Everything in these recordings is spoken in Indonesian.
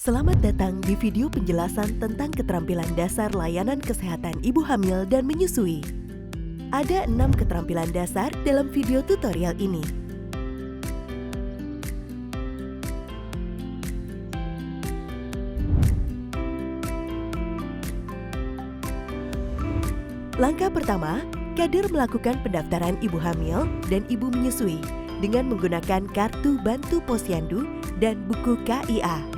Selamat datang di video penjelasan tentang keterampilan dasar layanan kesehatan ibu hamil dan menyusui. Ada 6 keterampilan dasar dalam video tutorial ini. Langkah pertama, kader melakukan pendaftaran ibu hamil dan ibu menyusui dengan menggunakan kartu bantu posyandu dan buku KIA.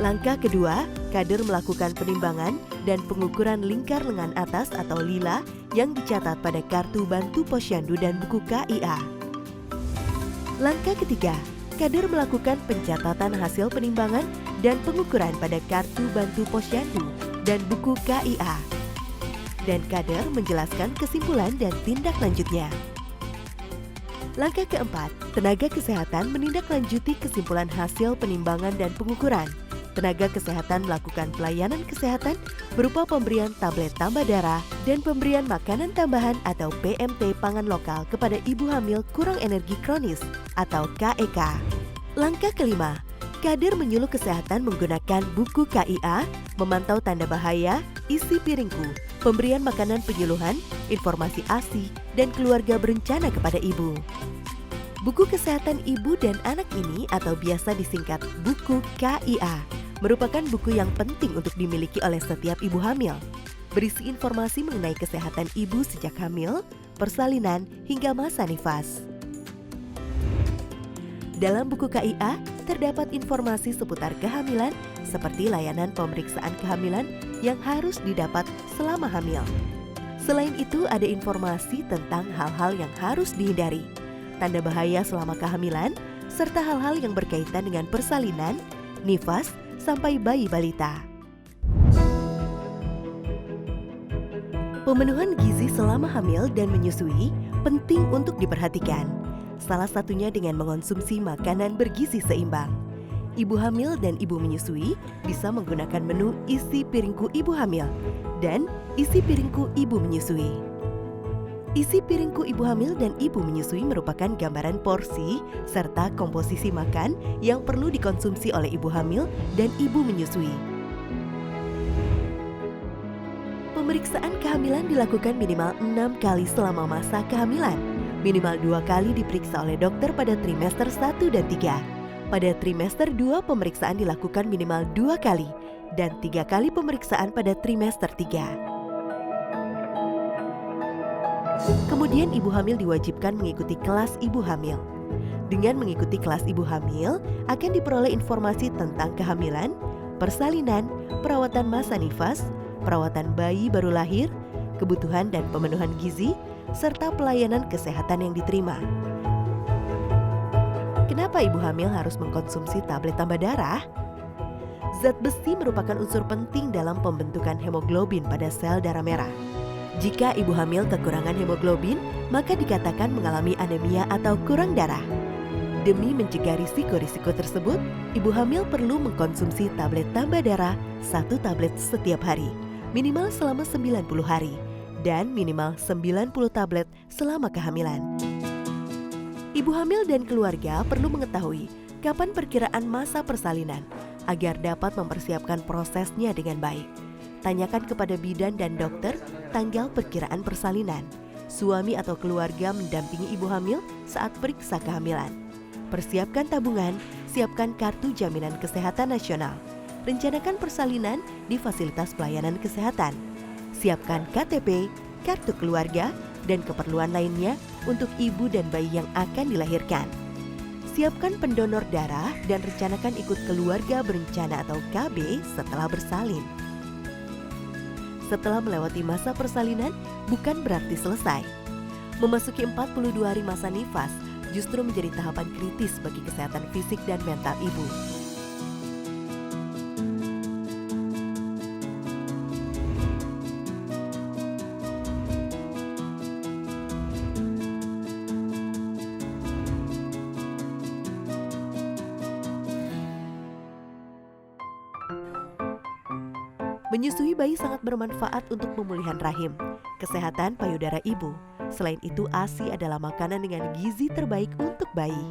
Langkah kedua, kader melakukan penimbangan dan pengukuran lingkar lengan atas atau lila yang dicatat pada kartu bantu posyandu dan buku KIA. Langkah ketiga, kader melakukan pencatatan hasil penimbangan dan pengukuran pada kartu bantu posyandu dan buku KIA. Dan kader menjelaskan kesimpulan dan tindak lanjutnya. Langkah keempat, tenaga kesehatan menindaklanjuti kesimpulan hasil penimbangan dan pengukuran. Tenaga kesehatan melakukan pelayanan kesehatan berupa pemberian tablet tambah darah dan pemberian makanan tambahan atau PMT pangan lokal kepada ibu hamil kurang energi kronis atau KEK. Langkah kelima, kader menyuluh kesehatan menggunakan buku KIA, memantau tanda bahaya, isi piringku, pemberian makanan penyuluhan, informasi ASI, dan keluarga berencana kepada ibu. Buku kesehatan ibu dan anak ini atau biasa disingkat buku KIA merupakan buku yang penting untuk dimiliki oleh setiap ibu hamil. Berisi informasi mengenai kesehatan ibu sejak hamil, persalinan, hingga masa nifas. Dalam buku KIA terdapat informasi seputar kehamilan seperti layanan pemeriksaan kehamilan yang harus didapat selama hamil. Selain itu ada informasi tentang hal-hal yang harus dihindari, tanda bahaya selama kehamilan, serta hal-hal yang berkaitan dengan persalinan, nifas, sampai bayi balita. Pemenuhan gizi selama hamil dan menyusui penting untuk diperhatikan. Salah satunya dengan mengonsumsi makanan bergizi seimbang. Ibu hamil dan ibu menyusui bisa menggunakan menu isi piringku ibu hamil dan isi piringku ibu menyusui. Isi piringku ibu hamil dan ibu menyusui merupakan gambaran porsi serta komposisi makan yang perlu dikonsumsi oleh ibu hamil dan ibu menyusui. Pemeriksaan kehamilan dilakukan minimal 6 kali selama masa kehamilan. Minimal 2 kali diperiksa oleh dokter pada trimester 1 dan 3. Pada trimester 2 pemeriksaan dilakukan minimal 2 kali dan 3 kali pemeriksaan pada trimester 3. Kemudian ibu hamil diwajibkan mengikuti kelas ibu hamil. Dengan mengikuti kelas ibu hamil, akan diperoleh informasi tentang kehamilan, persalinan, perawatan masa nifas, perawatan bayi baru lahir, kebutuhan dan pemenuhan gizi, serta pelayanan kesehatan yang diterima. Kenapa ibu hamil harus mengkonsumsi tablet tambah darah? Zat besi merupakan unsur penting dalam pembentukan hemoglobin pada sel darah merah. Jika ibu hamil kekurangan hemoglobin, maka dikatakan mengalami anemia atau kurang darah. Demi mencegah risiko-risiko tersebut, ibu hamil perlu mengkonsumsi tablet tambah darah 1 tablet setiap hari, minimal selama 90 hari, dan minimal 90 tablet selama kehamilan. Ibu hamil dan keluarga perlu mengetahui kapan perkiraan masa persalinan agar dapat mempersiapkan prosesnya dengan baik. Tanyakan kepada bidan dan dokter tanggal perkiraan persalinan. Suami atau keluarga mendampingi ibu hamil saat periksa kehamilan. Persiapkan tabungan, siapkan kartu jaminan kesehatan nasional. Rencanakan persalinan di fasilitas pelayanan kesehatan. Siapkan KTP, kartu keluarga, dan keperluan lainnya untuk ibu dan bayi yang akan dilahirkan. Siapkan pendonor darah dan rencanakan ikut keluarga berencana atau KB setelah bersalin. Setelah melewati masa persalinan, bukan berarti selesai. Memasuki 42 hari masa nifas justru menjadi tahapan kritis bagi kesehatan fisik dan mental ibu. Menyusui bayi sangat bermanfaat untuk pemulihan rahim, kesehatan payudara ibu. Selain itu, ASI adalah makanan dengan gizi terbaik untuk bayi.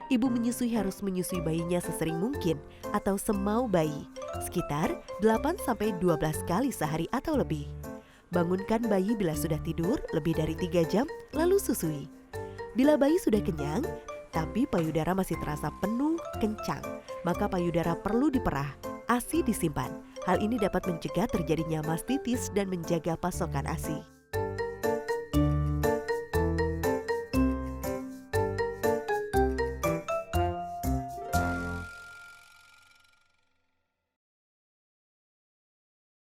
Ibu menyusui harus menyusui bayinya sesering mungkin atau semau bayi, sekitar 8-12 kali sehari atau lebih. Bangunkan bayi bila sudah tidur lebih dari 3 jam, lalu susui. Bila bayi sudah kenyang, tapi payudara masih terasa penuh, kencang, maka payudara perlu diperah, ASI disimpan. Hal ini dapat mencegah terjadinya mastitis dan menjaga pasokan ASI.